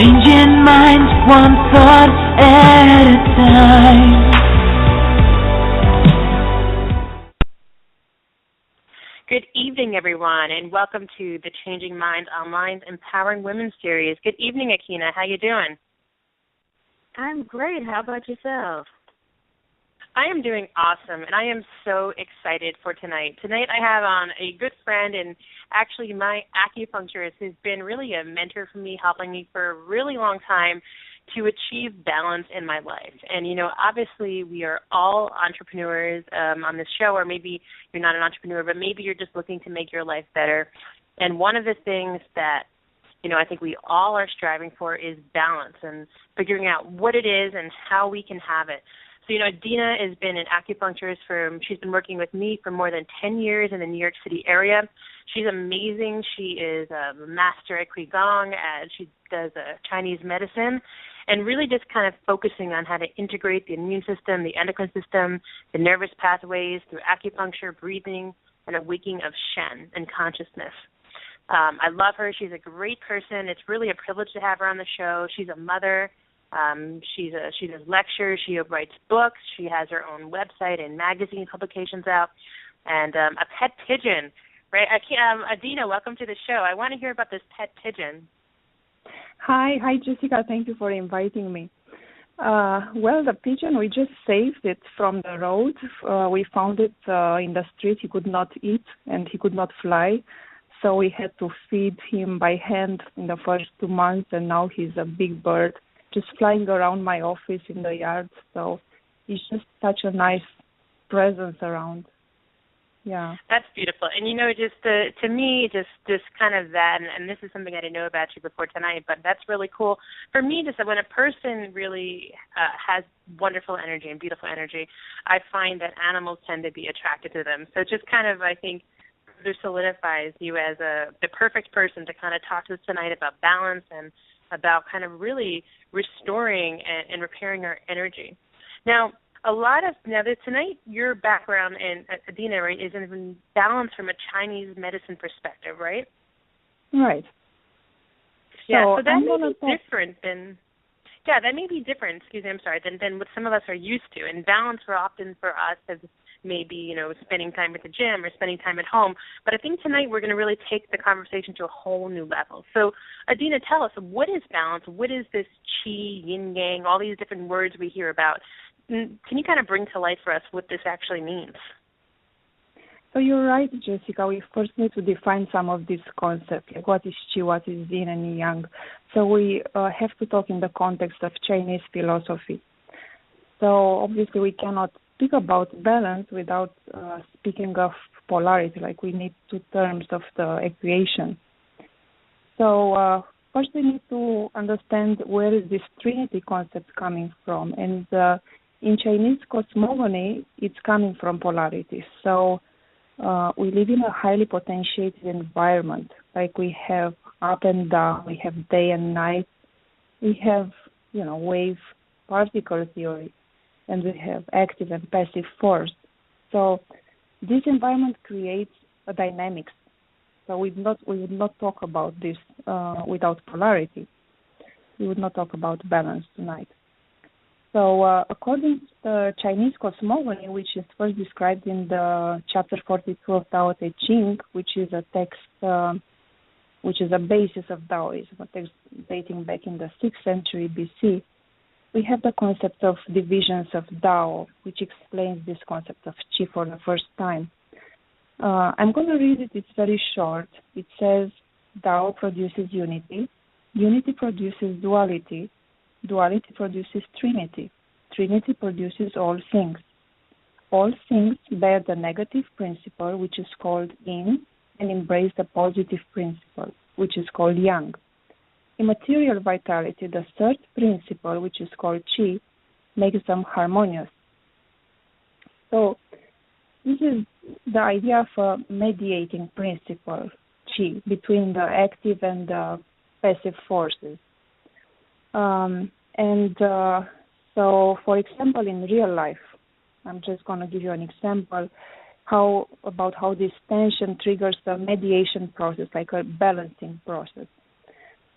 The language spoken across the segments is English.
Changing minds one thought at a time. Good evening, everyone, and welcome to the Changing Minds Online's Empowering Women series. Good evening, Akina. How you doing? I'm great. How about yourself? I am doing awesome, and I am so excited for tonight. Tonight I have on a good friend and actually my acupuncturist who's been really a mentor for me, helping me for a really long time to achieve balance in my life. And, you know, obviously we are all entrepreneurs on this show, or maybe you're not an entrepreneur, but maybe you're just looking to make your life better. And one of the things that, you know, I think we all are striving for is balance and figuring out what it is and how we can have it. So, you know, Dina has been an acupuncturist she's been working with me for more than 10 years in the New York City area. She's amazing. She is a master at Qigong, and she does Chinese medicine, and really just kind of focusing on how to integrate the immune system, the endocrine system, the nervous pathways through acupuncture, breathing, and a waking of Shen and consciousness. I love her. She's a great person. It's really a privilege to have her on the show. She's a mother. She does lectures. She writes books. She has her own website and magazine publications out, and a pet pigeon. Right, Adina, welcome to the show. I want to hear about this pet pigeon. Hi, Jessica. Thank you for inviting me. Well, the pigeon, we just saved it from the road. We found it in the street. He could not eat and he could not fly. So we had to feed him by hand in the first 2 months, and now he's a big bird just flying around my office in the yard. So he's just such a nice presence around. Yeah. That's beautiful. And, you know, just to me, just kind of that, and this is something I didn't know about you before tonight, but that's really cool. For me, just when a person really has wonderful energy and beautiful energy, I find that animals tend to be attracted to them. So it just kind of, I think, further solidifies you as the perfect person to kind of talk to us tonight about balance and about kind of really restoring and repairing our energy. Now, tonight your background in Adina, right, is in balance from a Chinese medicine perspective, right? Right. Yeah, so that may be different than than what some of us are used to. And balance for us as maybe, you know, spending time at the gym or spending time at home. But I think tonight we're going to really take the conversation to a whole new level. So, Adina, tell us, what is balance? What is this qi, yin, yang, all these different words we hear about? Can you kind of bring to light for us what this actually means? So you're right, Jessica. We first need to define some of these concepts, like what is qi, what is yin and yang. So we have to talk in the context of Chinese philosophy. So obviously we cannot speak about balance without speaking of polarity, like we need two terms of the equation. So first we need to understand where is this Trinity concept coming from. And in Chinese cosmogony, it's coming from polarity. So we live in a highly potentiated environment, like we have up and down, we have day and night, we have, you know, wave particle theory, and we have active and passive force. So this environment creates a dynamics. So we would not talk about this without polarity. We would not talk about balance tonight. So according to the Chinese cosmogony, which is first described in the chapter 42 of Tao Te Ching, which is a text, which is a basis of Taoism, a text dating back in the 6th century BC, we have the concept of divisions of Tao, which explains this concept of Qi for the first time. I'm going to read it. It's very short. It says, Tao produces unity. Unity produces duality. Duality produces Trinity. Trinity produces all things. All things bear the negative principle, which is called Yin, and embrace the positive principle, which is called Yang. In material vitality, the third principle, which is called Qi, makes them harmonious. So this is the idea of a mediating principle, Qi, between the active and the passive forces. So, for example, in real life, I'm just going to give you an example how this tension triggers the mediation process, like a balancing process.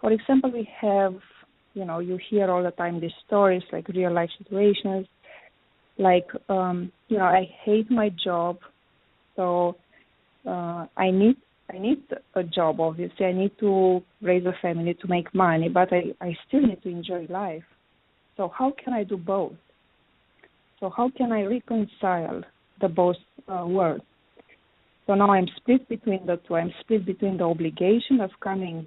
For example, we have you hear all the time these stories, like real life situations, like, I hate my job, so I need a job, obviously. I need to raise a family, to make money, but I still need to enjoy life. So how can I do both? So how can I reconcile the both worlds? So now I'm split between the two. I'm split between the obligation of coming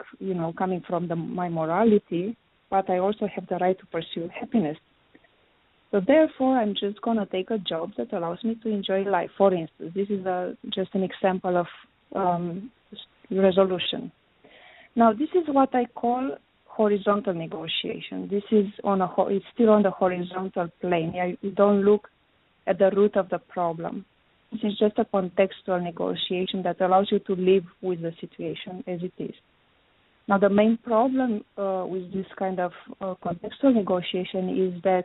from my morality, but I also have the right to pursue happiness. So therefore, I'm just going to take a job that allows me to enjoy life. For instance, this is just an example of resolution. Now, this is what I call horizontal negotiation. This is it's still on the horizontal plane. You don't look at the root of the problem. This is just a contextual negotiation that allows you to live with the situation as it is. Now, the main problem with this kind of contextual negotiation is that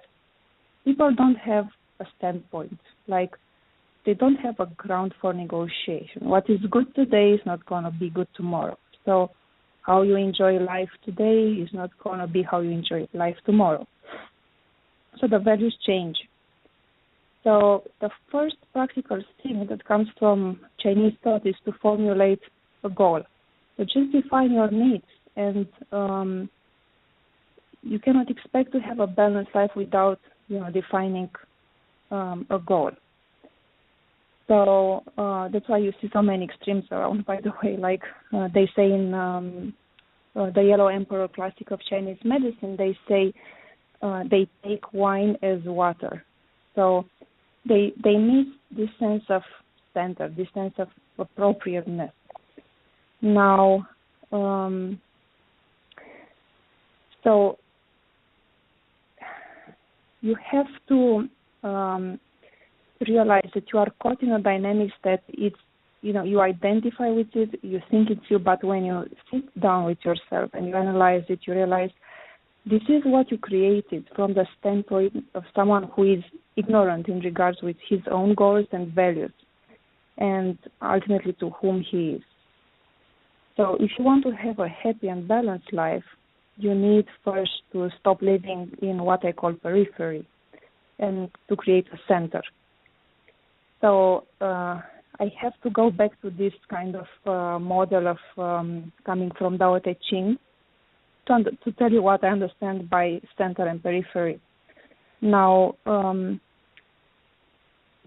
people don't have a standpoint. Like, they don't have a ground for negotiation. What is good today is not going to be good tomorrow. So how you enjoy life today is not going to be how you enjoy life tomorrow. So the values change. So the first practical thing that comes from Chinese thought is to formulate a goal. So just define your needs, and you cannot expect to have a balanced life without, defining a goal. So that's why you see so many extremes around, by the way. Like they say in the Yellow Emperor Classic of Chinese Medicine, they say they take wine as water. So they miss this sense of center, this sense of appropriateness. Now, so you have to realize that you are caught in a dynamics that it's, you identify with it, you think it's you, but when you sit down with yourself and you analyze it, you realize this is what you created from the standpoint of someone who is ignorant in regards with his own goals and values, and ultimately to whom he is. So if you want to have a happy and balanced life, you need first to stop living in what I call periphery and to create a center. So I have to go back to this kind of model of coming from Tao Te Ching to tell you what I understand by center and periphery. Now,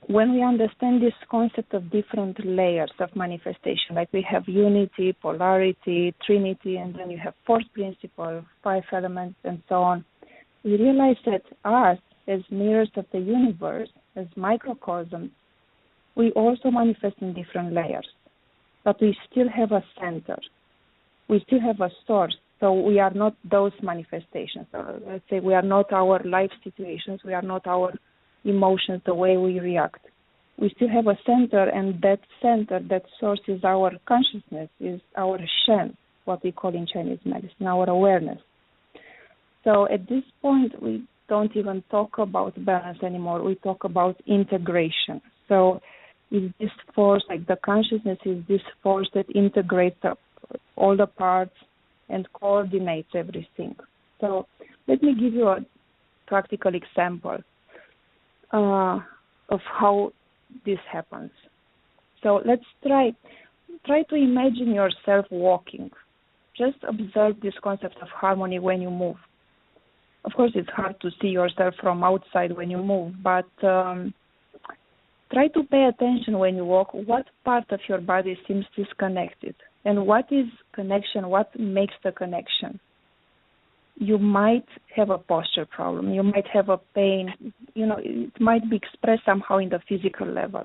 when we understand this concept of different layers of manifestation, like we have unity, polarity, trinity, and then you have fourth principle, 5 elements, and so on, we realize that us, as mirrors of the universe, as microcosms, we also manifest in different layers, but we still have a center. We still have a source, so we are not those manifestations. Let's say we are not our life situations, we are not our emotions, the way we react. We still have a center, and that center, that source is our consciousness, is our Shen, what we call in Chinese medicine, our awareness. So at this point, we don't even talk about balance anymore. We talk about integration. So is this force, like the consciousness is this force that integrates all the parts and coordinates everything. So let me give you a practical example of how this happens. So let's try to imagine yourself walking. Just observe this concept of harmony when you move. Of course, it's hard to see yourself from outside when you move, but try to pay attention when you walk. What part of your body seems disconnected? And what is connection? What makes the connection? You might have a posture problem. You might have a pain. It might be expressed somehow in the physical level.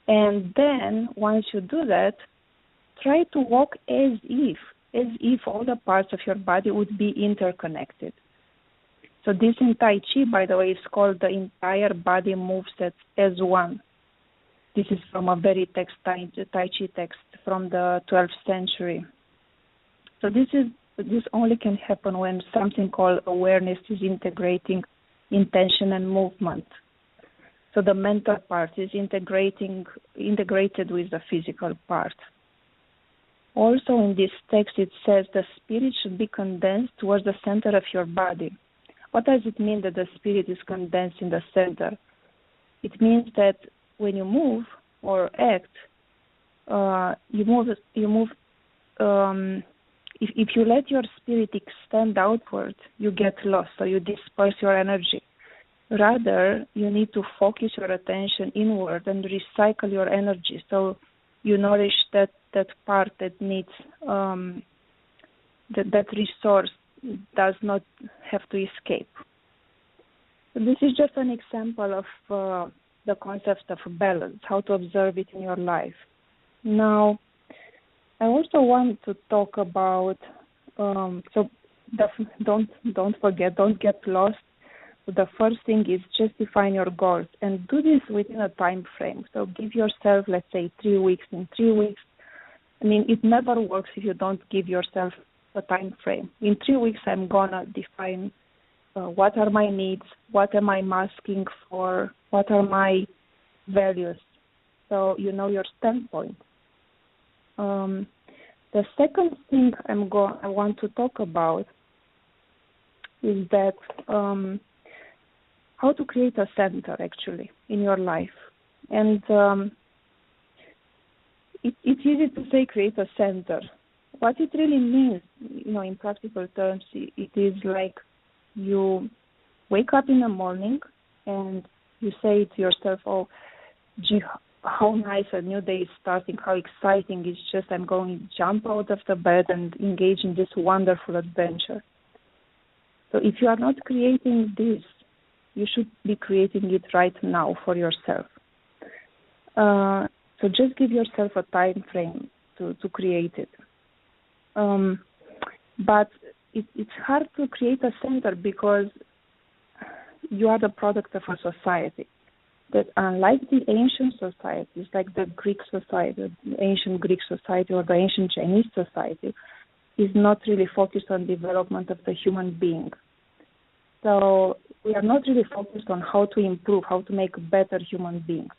And then once you do that, try to walk as if all the parts of your body would be interconnected. So this in Tai Chi, by the way, is called the entire body moves as one. This is from a very Tai Chi text from the 12th century. So this only can happen when something called awareness is integrating intention and movement. So the mental part is integrated with the physical part. Also in this text it says the spirit should be condensed towards the center of your body. What does it mean that the spirit is condensed in the center? It means that when you move or act, you move. If you let your spirit extend outward, you get lost, so you disperse your energy. Rather, you need to focus your attention inward and recycle your energy. So you nourish that part that needs that resource does not have to escape. So this is just an example of the concept of balance, how to observe it in your life. Now, I also want to talk about don't forget, don't get lost. The first thing is just define your goals and do this within a time frame. So give yourself, let's say, 3 weeks. In 3 weeks, I mean, it never works if you don't give yourself a time frame. In 3 weeks, I'm gonna define what are my needs, what am I asking for, what are my values. So you know your standpoint. The second thing I want to talk about is that how to create a center actually in your life. And it's easy to say create a center. What it really means, in practical terms, it is like you wake up in the morning and you say to yourself, oh, gee, how nice a new day is starting, how exciting it's just I'm going to jump out of the bed and engage in this wonderful adventure. So if you are not creating this, you should be creating it right now for yourself. So just give yourself a time frame to create it. But it's hard to create a center because you are the product of a society that, unlike the ancient societies, like the Greek society, the ancient Greek society or the ancient Chinese society, is not really focused on development of the human being. So we are not really focused on how to improve, how to make better human beings.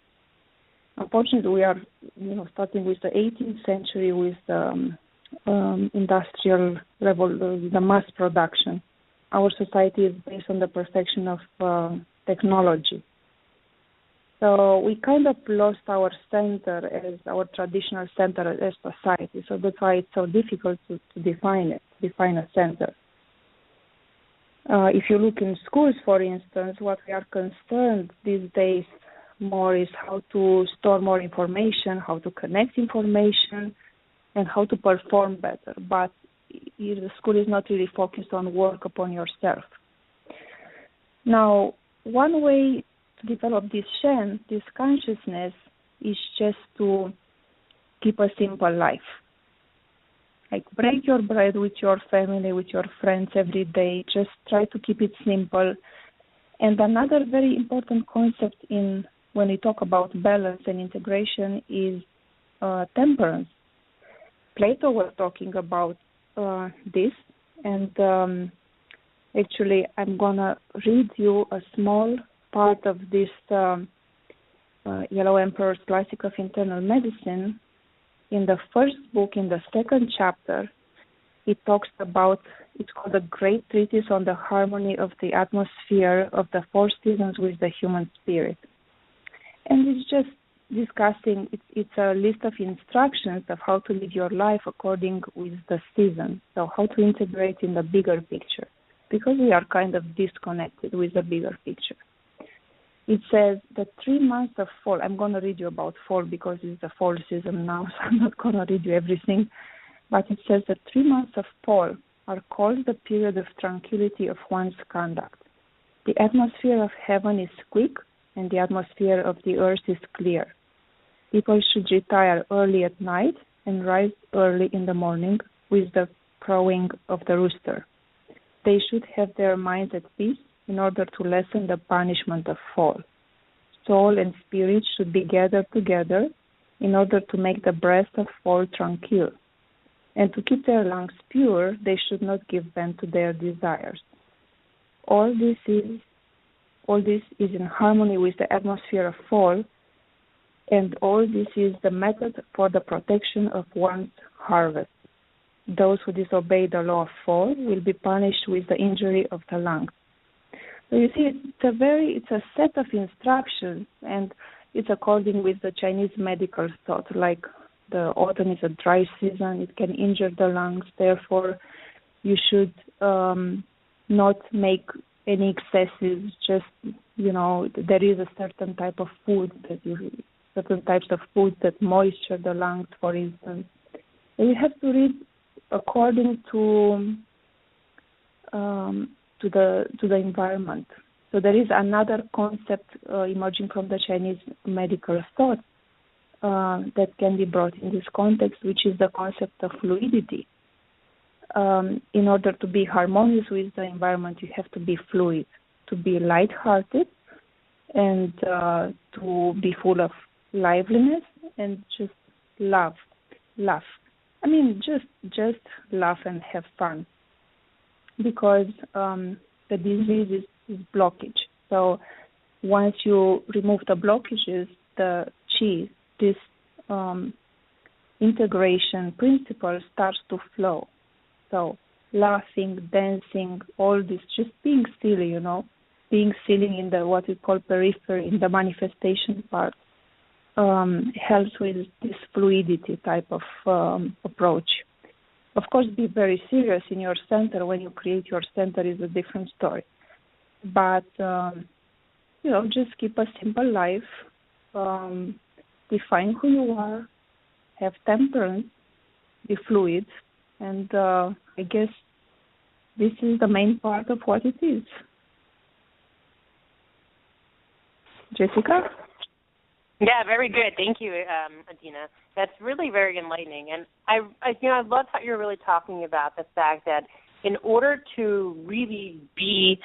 Unfortunately, we are, starting with the 18th century with the industrial revolution, the mass production. Our society is based on the perfection of technology. So we kind of lost our center as our traditional center as society. So that's why it's so difficult to define a center. If you look in schools, for instance, what we are concerned these days more is how to store more information, how to connect information, and how to perform better. But the school is not really focused on work upon yourself. Now, one way to develop this Shen, this consciousness, is just to keep a simple life. Like break your bread with your family, with your friends every day. Just try to keep it simple. And another very important concept when we talk about balance and integration is temperance. Plato was talking about this, and actually I'm gonna read you a small part of this Yellow Emperor's Classic of Internal Medicine. In the first book, in the second chapter, it talks about, it's called The Great Treatise on the Harmony of the Atmosphere of the Four Seasons with the Human Spirit. And it's just discussing, it's a list of instructions of how to live your life according with the season. So how to integrate in the bigger picture, because we are kind of disconnected with the bigger picture. It says the 3 months of fall. I'm going to read you about fall because it's the fall season now, so I'm not going to read you everything. But it says the 3 months of fall are called the period of tranquility of one's conduct. The atmosphere of heaven is quick and the atmosphere of the earth is clear. People should retire early at night and rise early in the morning with the crowing of the rooster. They should have their minds at peace in order to lessen the punishment of fall. Soul and spirit should be gathered together in order to make the breast of fall tranquil. And to keep their lungs pure, they should not give vent to their desires. All this is in harmony with the atmosphere of fall, And all this is the method for the protection of one's harvest. Those who disobey the law of fall will be punished with the injury of the lungs. So you see, it's a set of instructions, and it's according with the Chinese medical thought. Like the autumn is a dry season; it can injure the lungs. Therefore, you should not make any excesses. Just there is a certain type of food certain types of food that moisture the lungs, for instance. And you have to read according to the environment. So there is another concept emerging from the Chinese medical thought that can be brought in this context, which is the concept of fluidity. In order to be harmonious with the environment, you have to be fluid, to be light-hearted, and to be full of liveliness and just laugh. I mean, just laugh and have fun, because the disease is blockage. So once you remove the blockages, the qi, this integration principle starts to flow. So laughing, dancing, all this, just being silly, being silly in the what we call periphery, in the manifestation part, helps with this fluidity type of approach. Of course, be very serious in your center. When you create your center is a different story. But, just keep a simple life, define who you are, have temperance, be fluid, and I guess this is the main part of what it is. Jessica? Yeah, very good. Thank you, Adina. That's really very enlightening. And I love how you're really talking about the fact that in order to really be,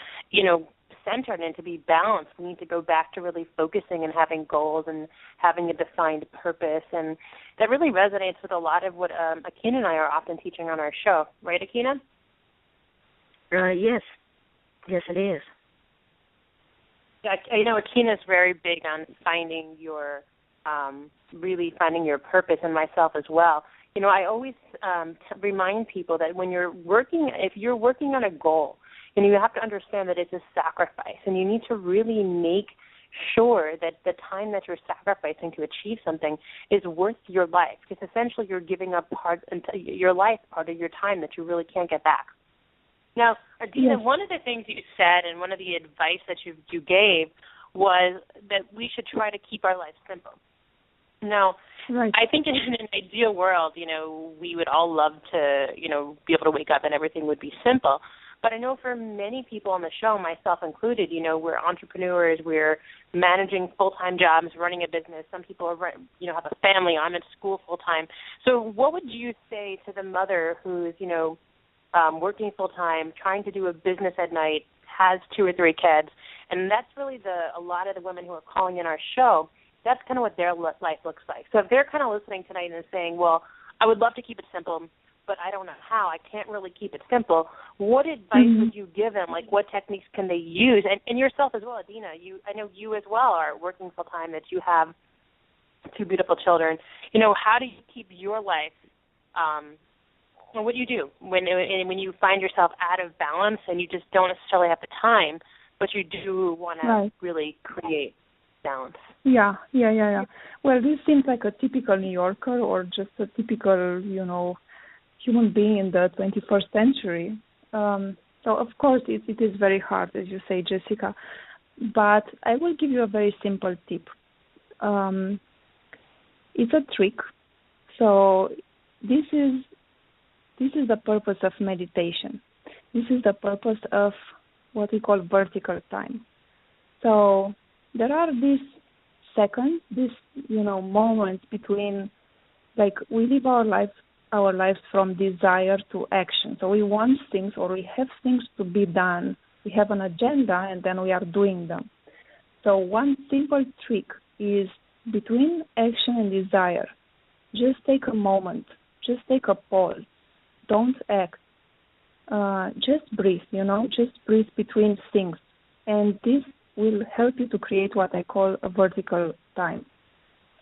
centered and to be balanced, we need to go back to really focusing and having goals and having a defined purpose. And that really resonates with a lot of what Akina and I are often teaching on our show. Right, Akina? Yes. Yes, it is. Yeah, Akina is very big on finding your, really finding your purpose, and myself as well. I always remind people that when if you're working on a goal, you have to understand that it's a sacrifice, and you need to really make sure that the time that you're sacrificing to achieve something is worth your life, because essentially you're giving up part of your life, part of your time that you really can't get back. Now, Adina, yes. One of the things you said and one of the advice that you gave was that we should try to keep our lives simple. Now, right. I think in an ideal world, we would all love to, be able to wake up and everything would be simple. But I know for many people on the show, myself included, we're entrepreneurs, we're managing full-time jobs, running a business. Some people are, have a family. I'm at school full-time. So what would you say to the mother who's, working full-time, trying to do a business at night, has 2 or 3 kids? And that's really a lot of the women who are calling in our show. That's kind of what their life looks like. So if they're kind of listening tonight and saying, well, I would love to keep it simple, but I don't know how. I can't really keep it simple. What advice would you give them? Like, what techniques can they use? And yourself as well, Adina. I know you as well are working full-time, that you have 2 beautiful children. How do you keep your life, and what do you do when you find yourself out of balance and you just don't necessarily have the time, but you do want to really create balance? Yeah. Well, this seems like a typical New Yorker or just a typical, human being in the 21st century. So, of course, it is very hard, as you say, Jessica. But I will give you a very simple tip. It's a trick. So this is the purpose of meditation. This is the purpose of what we call vertical time. So there are these seconds, these, moments between, like, we live our lives from desire to action. So we want things, or we have things to be done. We have an agenda, and then we are doing them. So one simple trick is between action and desire. Just take a moment. Just take a pause. Don't act. Just breathe, just breathe between things. And this will help you to create what I call a vertical time.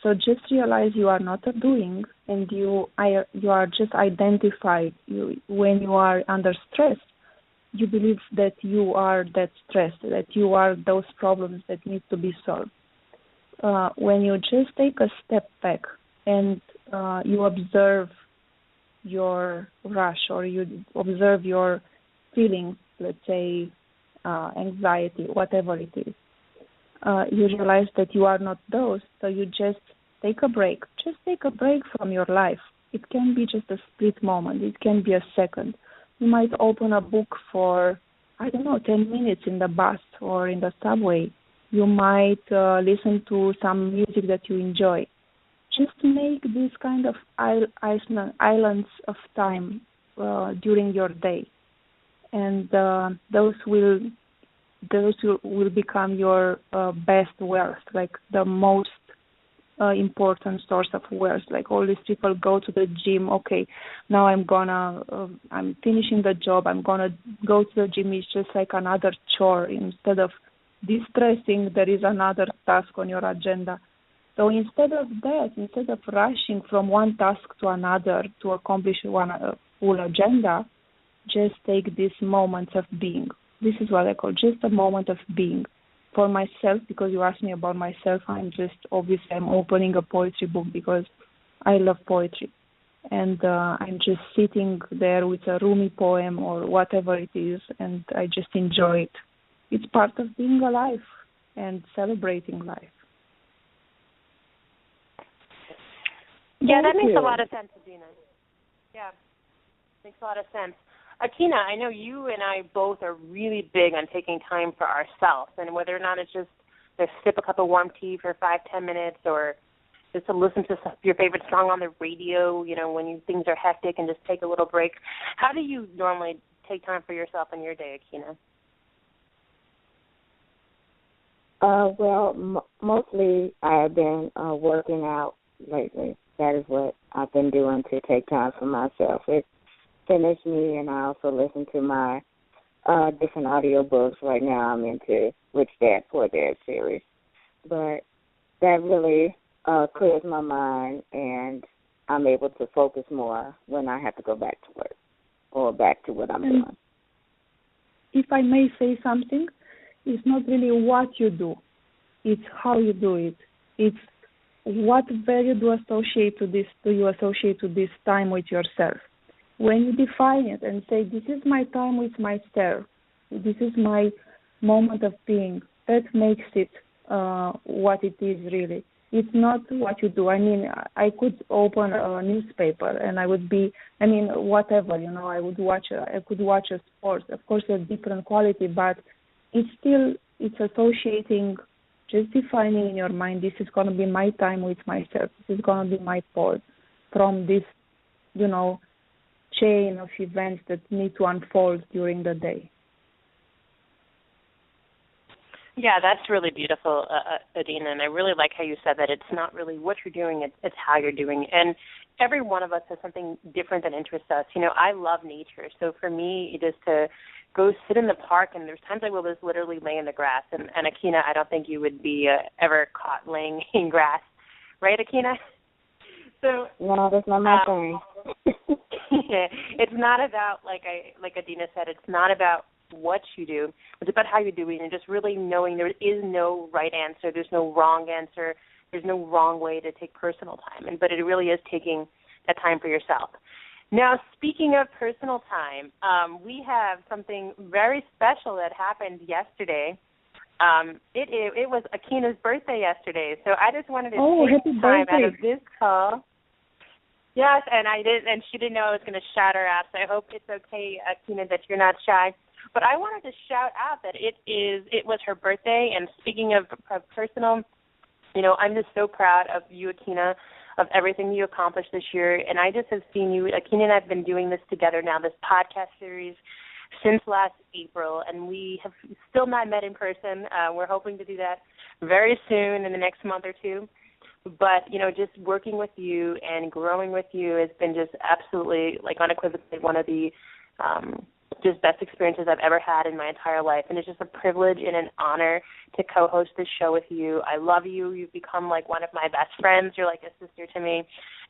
So just realize you are not a doing, and you are just identified. When you are under stress, you believe that you are that stressed, that you are those problems that need to be solved. When you just take a step back and you observe your rush, or you observe your feelings, let's say anxiety, whatever it is, you realize that you are not those, so you just take a break. Just take a break from your life. It can be just a split moment. It can be a second. You might open a book for, 10 minutes in the bus or in the subway. You might listen to some music that you enjoy. Just make these kind of islands of time during your day, and those will become your best wealth, like the most important source of wealth. Like all these people go to the gym. Okay, now I'm finishing the job. I'm gonna go to the gym. It's just like another chore. Instead of distressing, there is another task on your agenda. So instead of rushing from one task to another to accomplish one full agenda, just take these moments of being. This is what I call just a moment of being. For myself, because you asked me about myself, I'm opening a poetry book because I love poetry. And I'm just sitting there with a Rumi poem or whatever it is, and I just enjoy it. It's part of being alive and celebrating life. Yeah, that makes a lot of sense, Adina. Yeah, makes a lot of sense. Akina, I know you and I both are really big on taking time for ourselves, and whether or not it's just to sip a cup of warm tea for 5-10 minutes, or just to listen to your favorite song on the radio, when things are hectic, and just take a little break. How do you normally take time for yourself in your day, Akina? Mostly I have been working out lately. That is what I've been doing to take time for myself. It finished me, and I also listen to my different audiobooks. Right now I'm into Rich Dad, Poor Dad series. But that really clears my mind, and I'm able to focus more when I have to go back to work or back to what I'm doing. If I may say something, it's not really what you do, it's how you do it. It's what value do you associate to this time with yourself. When you define it and say, this is my time with myself, this is my moment of being, that makes it what it is really. It's not what you do. I mean, I could open a newspaper and I would be, whatever, I could watch a sport. Of course, a different quality, but it's associating, just defining in your mind, this is going to be my time with myself. This is going to be my pause from this, chain of events that need to unfold during the day. Yeah, that's really beautiful, Adina, and I really like how you said that it's not really what you're doing, it's how you're doing it. And every one of us has something different that interests us. I love nature, so for me, it is to go sit in the park, and there's times I will just literally lay in the grass. And Akina, I don't think you would be ever caught laying in grass, right, Akina? So no, that's not my thing. It's not about, like Adina said, it's not about what you do. It's about how you do it, and just really knowing there is no right answer. There's no wrong answer. There's no wrong way to take personal time. But it really is taking that time for yourself. Now, speaking of personal time, we have something very special that happened yesterday. It was Akina's birthday yesterday, so I just wanted to take time out of this call. Yes, and she didn't know I was going to shout her out, so I hope it's okay, Akina, that you're not shy. But I wanted to shout out that it was her birthday, and speaking of personal, I'm just so proud of you, Akina, of everything you accomplished this year, and I just have seen you. Akina and I have been doing this together now, this podcast series, since last April, and we have still not met in person. We're hoping to do that very soon in the next month or two. But, just working with you and growing with you has been just absolutely, unequivocally one of the just best experiences I've ever had in my entire life. And it's just a privilege and an honor to co-host this show with you. I love you. You've become like one of my best friends. You're like a sister to me.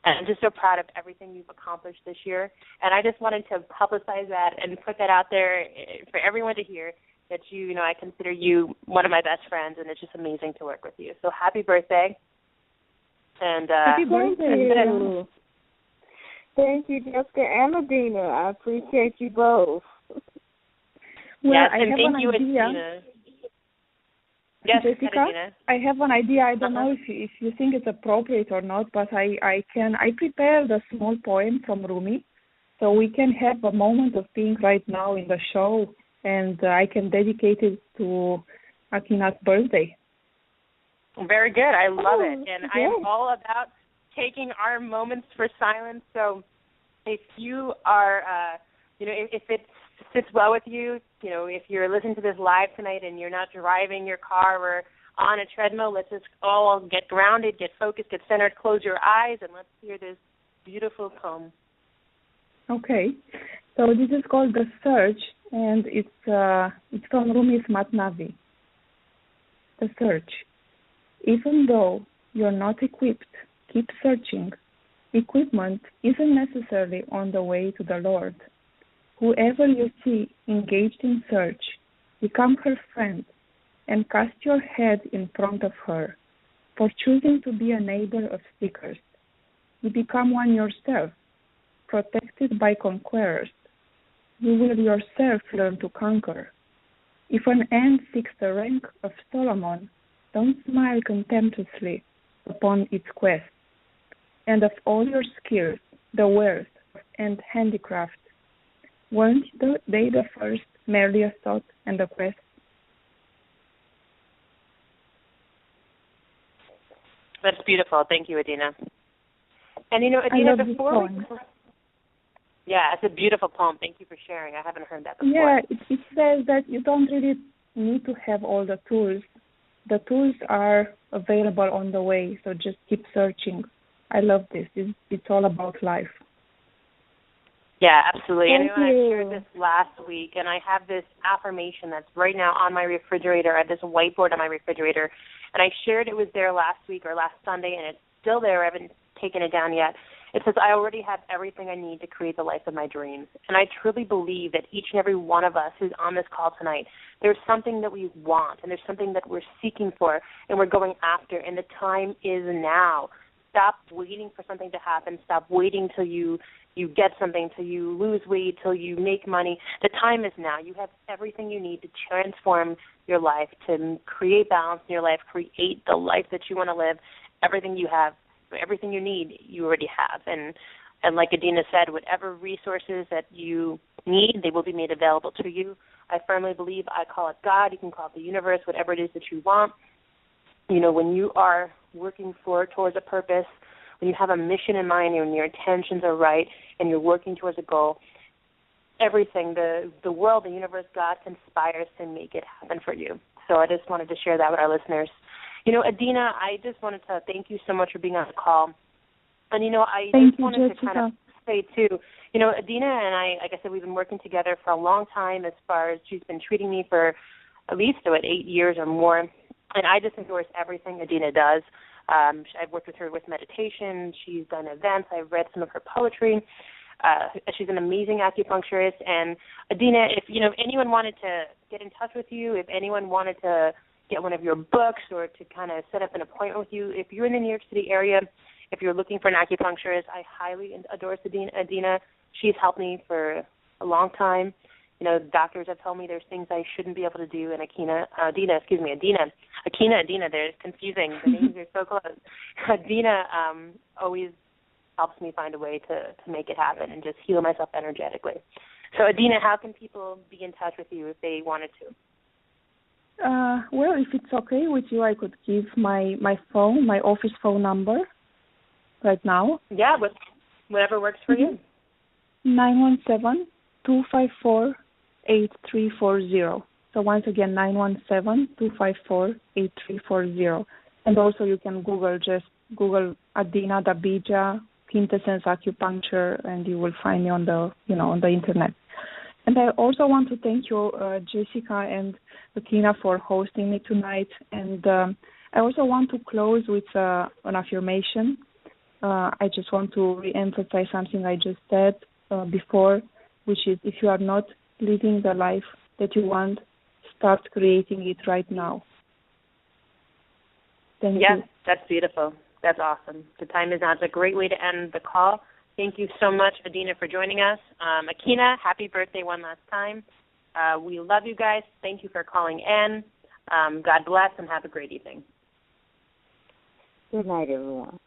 And I'm just so proud of everything you've accomplished this year. And I just wanted to publicize that and put that out there for everyone to hear, that I consider you one of my best friends, and it's just amazing to work with you. So happy birthday. And happy birthday. Thank you, Jessica and Adina. I appreciate you both. Well, yes, I and have thank an you, idea. Adina. Yes, Jessica, Adina. I have an idea. I don't know if you think it's appropriate or not, but I prepared a small poem from Rumi, so we can have a moment of being right now in the show, and I can dedicate it to Akina's birthday. Very good. I love it. And good. I am all about taking our moments for silence. So if you are, if it sits well with you, if you're listening to this live tonight and you're not driving your car or on a treadmill, let's just all get grounded, get focused, get centered, close your eyes, and let's hear this beautiful poem. Okay. So this is called The Search, and it's from Rumi's Matnavi. The Search. Even though you're not equipped, keep searching. Equipment isn't necessarily on the way to the Lord. Whoever you see engaged in search, become her friend and cast your head in front of her. For choosing to be a neighbor of seekers, you become one yourself, protected by conquerors. You will yourself learn to conquer. If an ant seeks the rank of Solomon, don't smile contemptuously upon its quest. And of all your skills, the wealth and handicraft, weren't they the first merely a thought and a quest? That's beautiful. Thank you, Adina. And Adina, before yeah, it's a beautiful poem. Thank you for sharing. I haven't heard that before. Yeah, it says that you don't really need to have all the tools. The tools are available on the way, so just keep searching. I love this. It's all about life. Yeah, absolutely. Thank I you. shared this last week, and I have this affirmation that's right now on my refrigerator. I have this whiteboard on my refrigerator, and I shared it was there last week or last Sunday, and it's still there. I haven't taken it down yet. It says, I already have everything I need to create the life of my dreams. And I truly believe that each and every one of us who's on this call tonight, there's something that we want, and there's something that we're seeking for, and we're going after, and the time is now. Stop waiting for something to happen. Stop waiting till you get something, till you lose weight, till you make money. The time is now. You have everything you need to transform your life, to create balance in your life, create the life that you want to live. Everything you have, everything you need, you already have. And like Adina said, whatever resources that you need, they will be made available to you. I firmly believe, I call it God, you can call it the universe, whatever it is that you want. When you are working towards a purpose, when you have a mission in mind and your intentions are right and you're working towards a goal, everything, the world, the universe, God conspires to make it happen for you. So I just wanted to share that with our listeners. Adina, I just wanted to thank you so much for being on the call. And, I just wanted to kind of say, too, Adina and I, like I said, we've been working together for a long time as far as she's been treating me for at least 8 years or more. And I just endorse everything Adina does. I've worked with her with meditation. She's done events. I've read some of her poetry. She's an amazing acupuncturist. And Adina, if anyone wanted to get in touch with you, if anyone wanted to get one of your books or to kind of set up an appointment with you, if you're in the New York City area, if you're looking for an acupuncturist, I highly endorse Adina. She's helped me for a long time. Doctors have told me there's things I shouldn't be able to do, and Adina, they're confusing. The names are so close. Adina always helps me find a way to make it happen and just heal myself energetically. So, Adina, how can people be in touch with you if they wanted to? Well, if it's okay with you, I could give my phone, my office phone number right now. Yeah, whatever works for you. 917-254-8340. So once again, 917-254-8340. And also you can just Google Adina Dabija, Quintessence Acupuncture, and you will find me on the, on the internet. And I also want to thank you, Jessica and Bettina, for hosting me tonight. And I also want to close with an affirmation. I just want to re-emphasize something I just said before, which is if you are not living the life that you want, start creating it right now. Thank you. That's beautiful. That's awesome. The time is now. It's a great way to end the call. Thank you so much, Adina, for joining us. Akina, happy birthday one last time. We love you guys. Thank you for calling in. God bless and have a great evening. Good night, everyone.